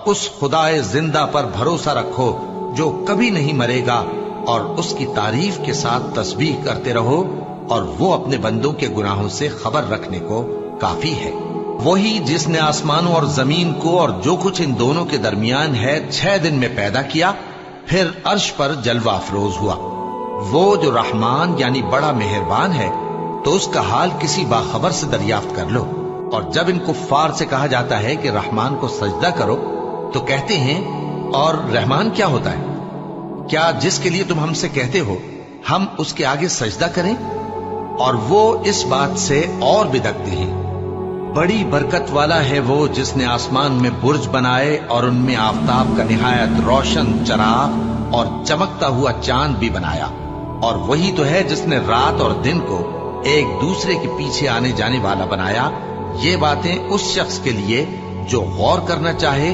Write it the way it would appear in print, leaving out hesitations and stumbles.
اس خدائے زندہ پر بھروسہ رکھو جو کبھی نہیں مرے گا، اور اس کی تعریف کے ساتھ تسبیح کرتے رہو، اور وہ اپنے بندوں کے گناہوں سے خبر رکھنے کو کافی ہے۔ وہی جس نے آسمانوں اور زمین کو اور جو کچھ ان دونوں کے درمیان ہے 6 دن میں پیدا کیا، پھر عرش پر جلوہ افروز ہوا۔ وہ جو رحمان یعنی بڑا مہربان ہے، تو اس کا حال کسی باخبر سے دریافت کر لو۔ اور جب ان کفار سے کہا جاتا ہے کہ رحمان کو سجدہ کرو، تو کہتے ہیں اور رحمان کیا ہوتا ہے؟ کیا جس کے لیے تم ہم سے کہتے ہو ہم اس کے آگے سجدہ کریں؟ اور وہ اس بات سے اور بدکتے ہیں۔ بڑی برکت والا ہے وہ جس نے آسمان میں برج بنائے اور ان میں آفتاب کا نہایت روشن چراغ اور چمکتا ہوا چاند بھی بنایا۔ اور وہی تو ہے جس نے رات اور دن کو ایک دوسرے کے پیچھے آنے جانے والا بنایا۔ یہ باتیں اس شخص کے لیے جو غور کرنا چاہے